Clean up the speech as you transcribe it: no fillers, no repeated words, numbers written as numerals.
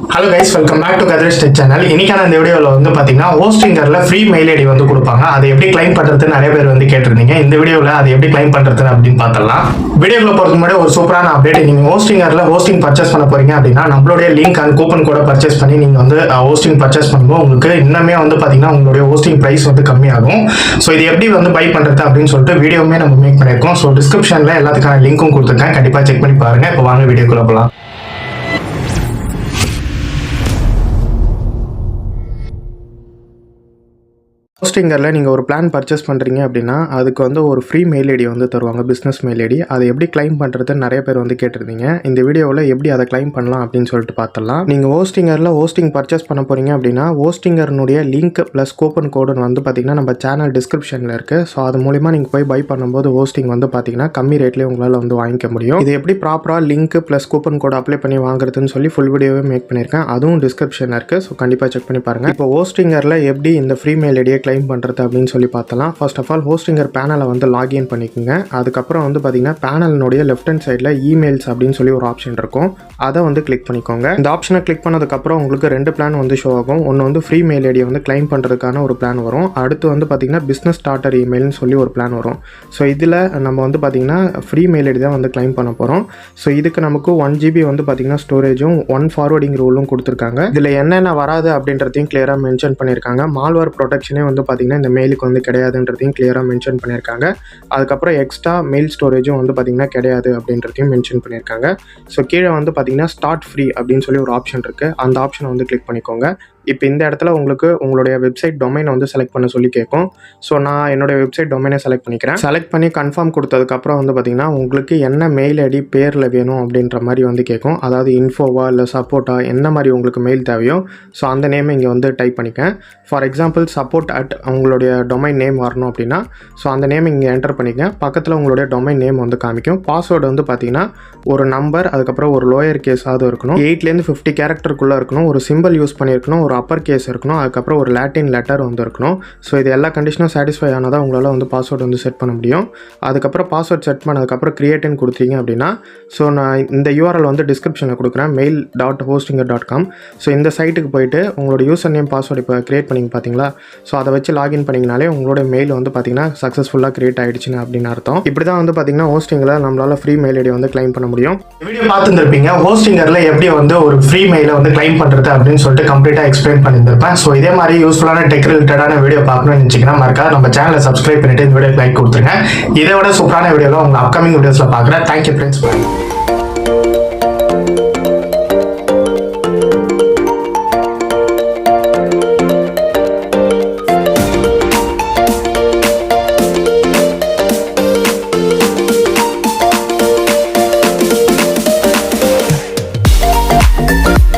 Hello guys, welcome back to Kathiresh tech channel. இன்னைக்கான இந்த வீடியோவில் வந்து பார்த்தீங்கன்னா ஹோஸ்டிங்கரில் ஃப்ரீ மெயில் ஐடி வந்து கொடுப்பாங்க. அதை எப்படி கிளைம் பண்ணுறதுன்னு நிறைய பேர் வந்து கேட்டிருந்தீங்க. இந்த வீடியோவில் அதை எப்படி கிளைம் பண்ணுறதுன்னு அப்படின்னு பார்த்தலாம். வீடியோவில் போகிறதுக்கு முன்னாடி ஒரு சூப்பரான அப்டேட். நீங்கள் ஹோஸ்டிங்கரில் ஹோஸ்டிங் பர்ச்சேஸ் பண்ண போறீங்க அப்படின்னா நம்மளுடைய லிங்க் அண்ட் கூப்பன் கூட பர்ச்சேஸ் பண்ணி நீங்கள் வந்து ஹோஸ்டிங் பர்ச்சேஸ் பண்ணும்போது உங்களுக்கு இன்னமே வந்து பார்த்தீங்கன்னா உங்களுடைய ஹோஸ்டிங் ப்ரைஸ் வந்து கம்மியாகும். ஸோ இது எப்படி வந்து பை பண்ணுறது அப்படின்னு சொல்லிட்டு வீடியோவுமே நம்ம மேக் பண்ணியிருக்கோம். ஸோ டிஸ்கிரிப்ஷனில் எல்லாத்துக்கான லிங்க்கும் கொடுத்துருக்கேன், கண்டிப்பாக செக் பண்ணி பாருங்கள். இப்போ வாங்க வீடியோக்குள்ள போகலாம். ஹோஸ்டிங்கரில் நீங்கள் ஒரு பிளான் பர்ச்சேஸ் பண்ணுறீங்க அப்படின்னா அதுக்கு வந்து ஒரு ஃப்ரீ மெயில் ஐடி வந்து தருவாங்க, பிஸ்னஸ் மெயில் ஐடி. அதை எப்படி கிளைம் பண்ணுறதுன்னு நிறைய பேர் வந்து கேட்டிருந்தீங்க. இந்த வீடியோவில் எப்படி அதை கிளைம் பண்ணலாம் அப்படின்னு சொல்லிட்டு பார்த்துடலாம். நீங்கள் ஹோஸ்டிங்கரில் ஹோஸ்டிங் பர்ச்சேஸ் பண்ண போகிறீங்க அப்படின்னா ஹோஸ்டிங்கர்னுடைய லிங்க் ப்ளஸ் கூப்பன் கோடுன்னு வந்து பார்த்திங்கன்னா நம்ம சேனல் டிஸ்கிரிப்ஷனில் இருக்குது. ஸோ அது மூலிமா நீங்கள் போய் பை பண்ணும்போது ஹோஸ்டிங் வந்து பார்த்திங்கன்னா கம்மி ரேட்லேயே உங்களால் வந்து வாங்கிக்க முடியும். இது எப்படி ப்ராப்பராக லிங்க் ப்ளஸ் கூப்பன் கோடு அப்ளை பண்ணி வாங்குறதுன்னு சொல்லி ஃபுல் வீடியோவே மேக் பண்ணியிருக்கேன், அதுவும் டிஸ்கிரிப்ஷனில் இருக்குது. ஸோ கண்டிப்பாக செக் பண்ணி பாருங்கள். இப்போ ஹோஸ்டிங்கரில் எப்படி இந்த ஃப்ரீ மெயில் ஐடியை கிளைம் பண்ணுறது அப்படின்னு சொல்லி பார்த்தலாம். ஃபர்ஸ்ட் ஆஃப் ஆல் ஹோஸ்டிங்கர் பேனலை வந்து லாகின் பண்ணிக்கோங்க. அதுக்கப்புறம் வந்து பார்த்தீங்கன்னா பேனலினுடைய லெஃப்ட் ஹேண்ட் சைடில் இமெயில்ஸ் அப்படின்னு சொல்லி ஒரு ஆப்ஷன் இருக்கும், அதை வந்து கிளிக் பண்ணிக்கோங்க. இந்த ஆப்ஷனை கிளிக் பண்ணதுக்கப்புறம் உங்களுக்கு 2 பிளான் வந்து ஷோ ஆகும். ஒன்று வந்து ஃப்ரீ மெயில் ஐடியை வந்து கிளைம் பண்ணுறதுக்கான ஒரு பிளான் வரும். அடுத்து வந்து பார்த்தீங்கன்னா பிஸ்னஸ் ஸ்டார்டர் இமெயில்னு சொல்லி ஒரு பிளான் வரும். ஸோ இதில் நம்ம வந்து பார்த்தீங்கன்னா ஃப்ரீ மெயில் ஐடி தான் வந்து கிளைம் பண்ண போகிறோம். ஸோ இதுக்கு நமக்கு 1 GB வந்து பார்த்தீங்கன்னா ஸ்டோரேஜும் 1 ஃபார்வர்டிங் ரூலும் கொடுத்துருக்காங்க. இதில் என்னென்ன வராது அப்படின்றதையும் கிளியராக மென்ஷன் பண்ணியிருக்காங்க. மால்வேர் ப்ரொடெக்ஷனே வந்து பார்த்தீங்கன்னா இந்த மெயிலுக்கு வந்து கிடையாதுன்றதையும் கிளியராக மென்ஷன் பண்ணியிருக்காங்க. அதுக்கப்புறம் எக்ஸ்ட்ரா மெயில் ஸ்டோரேஜும் வந்து பார்த்தீங்கன்னா கிடையாது அப்படின்றதையும் மென்ஷன் பண்ணியிருக்காங்க. ஸோ கீழே வந்து பார்த்தீங்கன்னா ஸ்டார்ட் ஃப்ரீ அப்படின்னு சொல்லி ஒரு ஆப்ஷன் இருக்குது, அந்த ஆப்ஷனை வந்து கிளிக் பண்ணிக்கோங்க. இப்போ இந்த இடத்துல உங்களுக்கு உங்களுடைய வெப்சைட் டொமைனை வந்து செலக்ட் பண்ண சொல்லி கேட்கும். ஸோ நான் என்னுடைய வெப்சைட் டொமைனை செலக்ட் பண்ணிக்கிறேன். செலக்ட் பண்ணி கன்ஃபார்ம் கொடுத்ததுக்கப்புறம் வந்து பார்த்திங்கன்னா உங்களுக்கு என்ன மெயில் ஐடி பேரில் வேணும் அப்படின்ற மாதிரி வந்து கேட்கும். அதாவது இன்ஃபோவா இல்லை சப்போர்ட்டா என்ன மாதிரி உங்களுக்கு மெயில் தேவையோ ஸோ அந்த நேமை இங்கே வந்து டைப் பண்ணிக்கேன். ஃபார் எக்ஸாம்பிள் சப்போர்ட் உங்களுடைய டொமைன் நேம் வரணும் அப்படின்னா ஸோ அந்த நேம் இங்கே என்டர் பண்ணிக்கேன். பக்கத்தில் உங்களுடைய டொமைன் நேம் வந்து காமிக்கும். பாஸ்வேர்டு வந்து பார்த்திங்கன்னா ஒரு நம்பர், அதுக்கப்புறம் ஒரு லோயர் கேஸாவது இருக்கணும், 8லேருந்து 50 கேரக்டருக்குள்ளே இருக்கணும், ஒரு சிம்பிள் யூஸ் பண்ணியிருக்கணும், ஒரு அப்பர் கேஸ் இருக்கணும், அதுக்கப்புறம் ஒரு லாட்டின் லெட்டர் வந்து இருக்கணும். ஸோ இது எல்லா கண்டிஷனும் சாட்டிஸ்ஃபை ஆனதாக உங்களால் வந்து பாஸ்வேர்டு வந்து செட் பண்ண முடியும். அதுக்கப்புறம் பாஸ்வேர்ட் செட் பண்ணதுக்கப்புறம் கிரியேட்னு கொடுத்தீங்க அப்படின்னா ஸோ நான் இந்த URL வந்து டிஸ்கிரிப்ஷனில் கொடுக்குறேன், mail.hostinger.com. ஸோ இந்த சைட்டுக்கு போயிட்டு உங்களோட யூசர் நேம் பாஸ்வேர்டு இப்போ கிரியேட் பண்ணிங்க பார்த்தீங்களா, ஸோ அதை வச்சு லாகின் பண்ணிங்கனாலே உங்களோட மெயில் வந்து பார்த்தீங்கன்னா சக்ஸஸ்ஃபுல்லாக கிரியேட் ஆகிடுச்சுன்னு அப்படின்னு அர்த்தம். இப்படி தான் வந்து பார்த்தீங்கன்னா ஹோஸ்டிங்கில் நம்மளால் ஃப்ரீ மெயில் ஐடி வந்து கிளைம் பண்ண முடியும். வீடியோ பார்த்துருப்பீங்க, ஹோஸ்டிங்கரில் எப்படி வந்து ஒரு ஃப்ரீ மெயிலை வந்து கிளைம் பண்ணுறது அப்படின்னு சொல்லிட்டு கம்ப்ளீட்டாக எக்ஸ்பிளைன் பண்ணியிருப்பேன். ஸோ இதே மாதிரி யூஸ்ஃபுல்லான டெக் ரிலேட்டடான வீடியோ பார்க்கணும்னு நினச்சிங்கன்னா மறக்காம நம்ம சேனலை சப்ஸ்கிரைப் பண்ணிட்டு இந்த வீடியோ லைக் கொடுத்துருங்க. இதை விட சூப்பரான வீடியோவில் உங்களை அப்கமிங் வீடியோஸில் பார்க்குறேன். Thank you friends.